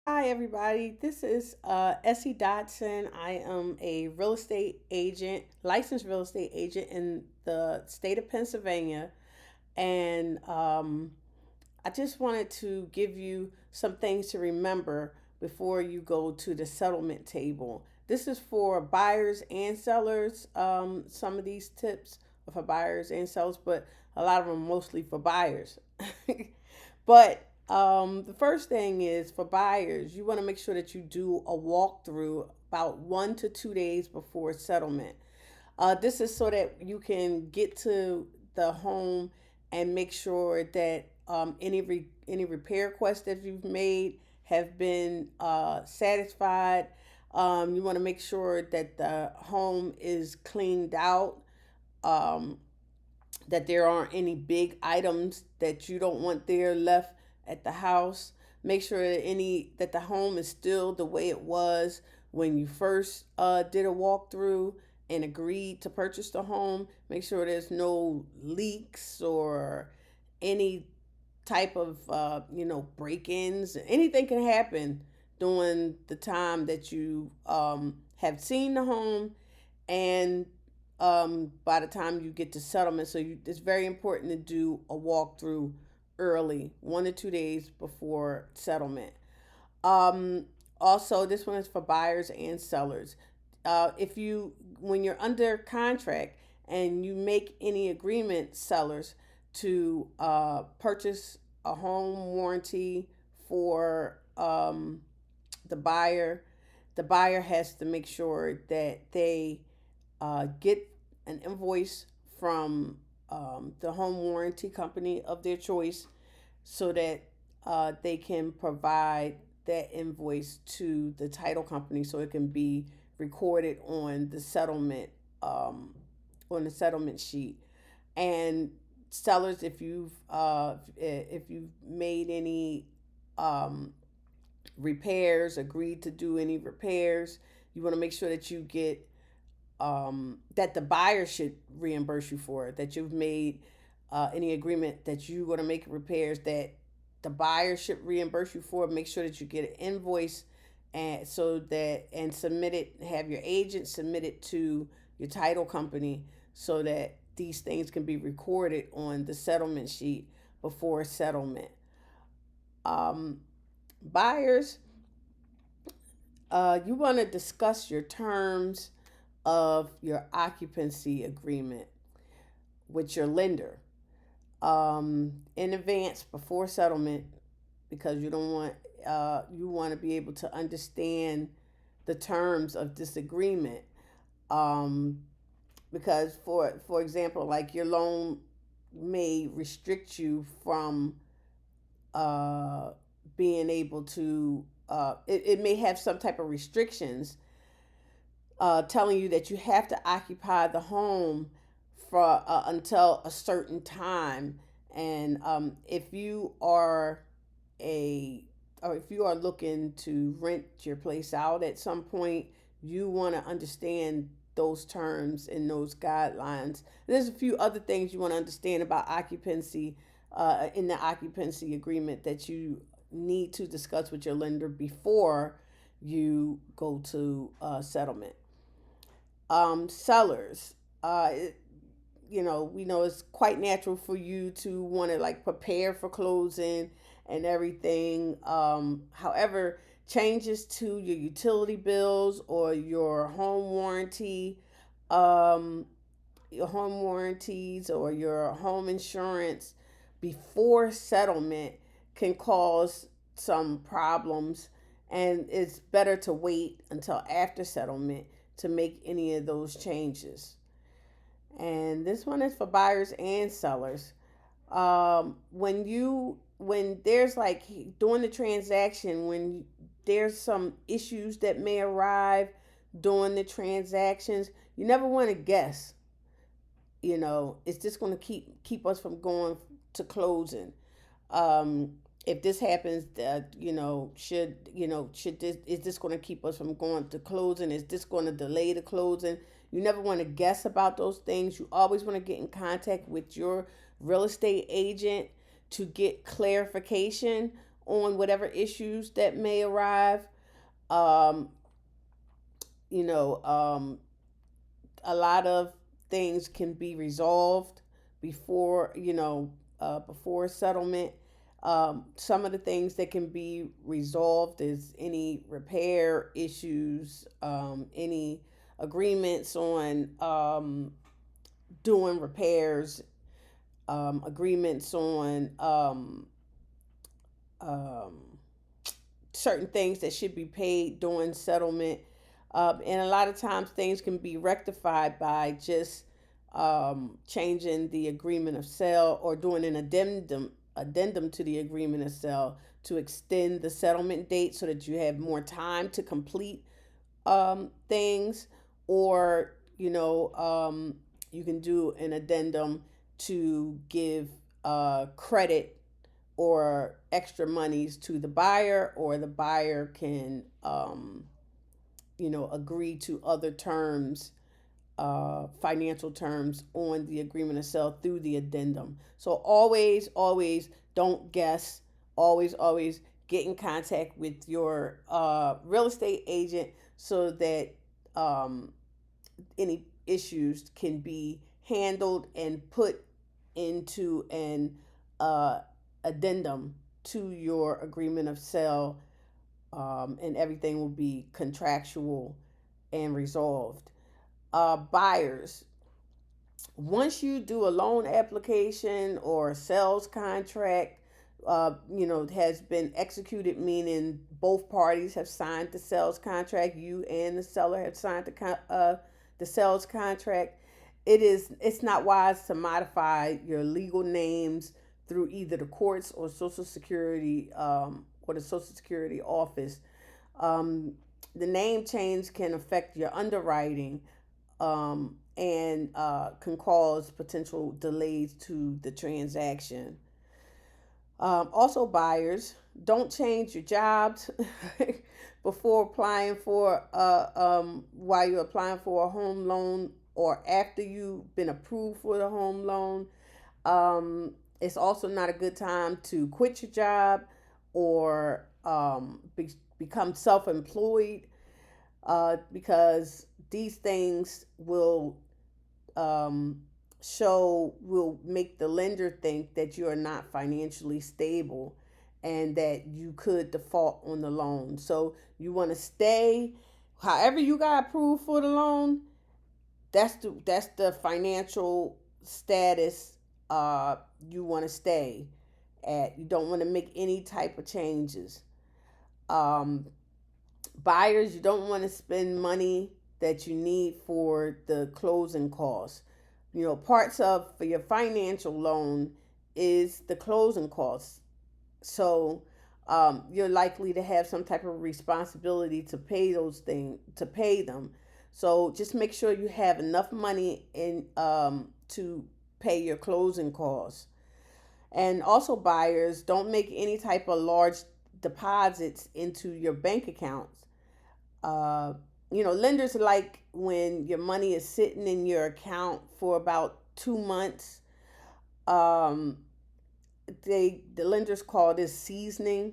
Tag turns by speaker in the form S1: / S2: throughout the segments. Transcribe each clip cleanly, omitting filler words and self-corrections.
S1: Hi, everybody. This is Essie Dodson. I am a real estate agent, licensed real estate agent in the state of Pennsylvania. And I just wanted to give you some things to remember before you go to the settlement table. This is for buyers and sellers. Some of these tips are for buyers and sellers, but a lot of them mostly for buyers. But the first thing is for buyers, you want to make sure that you do a walkthrough about 1 to 2 days before settlement. This is so that you can get to the home and make sure that any repair requests that you've made have been satisfied. You want to make sure that the home is cleaned out. Um, that there aren't any big items that you don't want there left at the house. Make sure that the home is still the way it was when you first did a walkthrough and agreed to purchase the home. Make sure there's no leaks or any type of break-ins. Anything can happen during the time that you have seen the home and by the time you get to settlement. It's very important to do a walkthrough early, 1 to 2 days before settlement. Um, Also, this one is for buyers and sellers. If you, when you're under contract and you make any agreement, sellers, to purchase a home warranty for the buyer, the buyer has to make sure that they get an invoice from the home warranty company of their choice so that they can provide that invoice to the title company so it can be recorded um, on the settlement sheet. And sellers, if you've made any um, repairs, agreed to do any repairs, you want to make sure that you get that the buyer should reimburse you for it, that you've made any agreement that you're going to make repairs that the buyer should reimburse you for. Make sure that you get an invoice and submit it, have your agent submit it to your title company so that these things can be recorded on the settlement sheet before settlement. Um, Buyers, you want to discuss your terms of your occupancy agreement with your lender in advance before settlement because you want to be able to understand the terms of this agreement. Um, because for example, like your loan may restrict you from uh, being able to. It may have some type of restrictions telling you that you have to occupy the home for until a certain time. And if you are a or if you are looking to rent your place out at some point, you want to understand those terms and those guidelines. There's a few other things you want to understand about occupancy in the occupancy agreement that you need to discuss with your lender before you go to settlement. Sellers, we know it's quite natural for you to want to like prepare for closing and everything. However, changes to your utility bills or um, your home warranties or your home insurance before settlement can cause some problems, and it's better to wait until after settlement to make any of those changes. And this one is for buyers and sellers. When there's like during the transaction, when there's some issues that may arrive during the transactions, you never want to guess. It's just going to keep us from going to closing. um if this happens, should this is this going to keep us from going to closing, is this going to delay the closing? You never want to guess about those things. You always want to get in contact with your real estate agent to get clarification on whatever issues that may arrive. Um, you know, a lot of things can be resolved before, before settlement. Some of the things that can be resolved is any repair issues, any agreements on doing repairs, agreements on um, certain things that should be paid during settlement. And a lot of times things can be rectified by just changing the agreement of sale or doing an addendum to the agreement of sale to extend the settlement date so that you have more time to complete things, or you can do an addendum to give credit or extra monies to the buyer, or the buyer can agree to other terms, financial terms on the agreement of sale through the addendum. So always don't guess. Always get in contact with your real estate agent so that any issues can be handled and put into an addendum to your agreement of sale, and everything will be contractual and resolved. Buyers, once you do a loan application or a sales contract, has been executed, meaning both parties have signed the sales contract, you and the seller have signed the sales contract. It's not wise to modify your legal names through either the courts or Social Security, or the Social Security office. Um, the name change can affect your underwriting, and can cause potential delays to the transaction. Also, buyers, don't change your jobs before applying for while you're applying for a home loan or after you've been approved for the home loan. It's also not a good time to quit your job or become self-employed, because these things um, will make the lender think that you are not financially stable and that you could default on the loan. So you want to stay, however you got approved for the loan. That's the financial status you want to stay at. You don't want to make any type of changes. Um, Buyers, you don't want to spend money that you need for the closing costs. Parts of for your financial loan is the closing costs. So you're likely to have some type of responsibility to pay those things, to pay them. So just make sure you have enough money in to pay your closing costs. And also, buyers, don't make any type of large deposits into your bank accounts. uh, Lenders like when your money is sitting in your account for about 2 months. um, the lenders call this seasoning,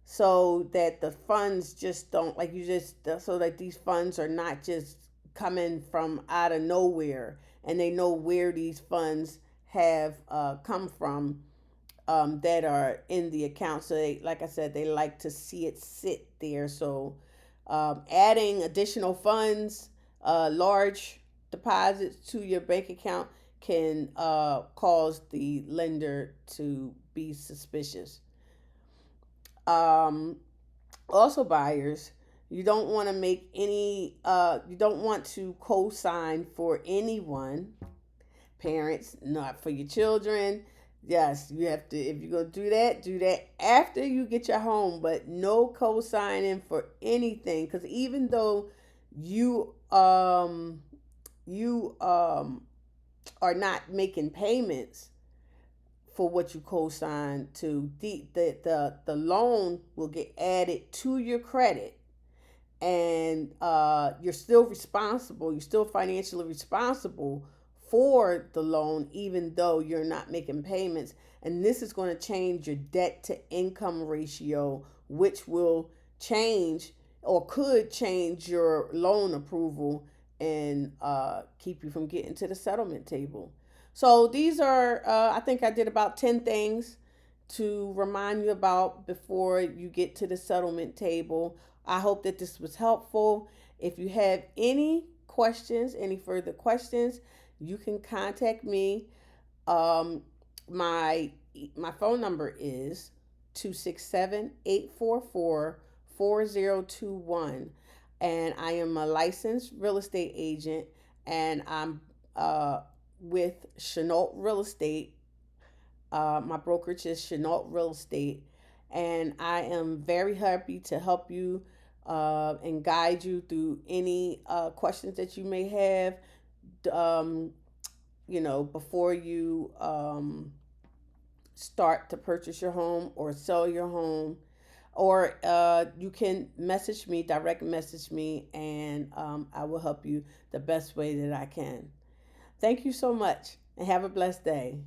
S1: so that the funds just don't, like, you just, so that these funds are not just coming from out of nowhere, and they know where these funds have come from, that are in the account. So they, like I said, they like to see it sit there. So adding additional funds, large deposits to your bank account can cause the lender to be suspicious. Um, Also, buyers, you don't want to co-sign for anyone. Parents, not for your children. Yes, you have to, if you're going to do that after you get your home, but no co-signing for anything, cuz even though you you are not making payments for what you co-sign to, the loan will get added to your credit, and you're still financially responsible for the loan, even though you're not making payments. And this is going to change your debt to income ratio, which will change or could change your loan approval and keep you from getting to the settlement table. So these are, I think I did about 10 things to remind you about before you get to the settlement table. I hope that this was helpful. If you have any questions, any further questions, you can contact me. Um, my my phone number is 267-844-4021, and I am a licensed real estate agent, and I'm with Chennault Real Estate. My brokerage is Chennault Real Estate, and I am very happy to help you and guide you through any questions that you may have. Um, before you start to purchase your home or sell your home, or you can message me, direct message me, and I will help you the best way that I can. Thank you so much, and have a blessed day.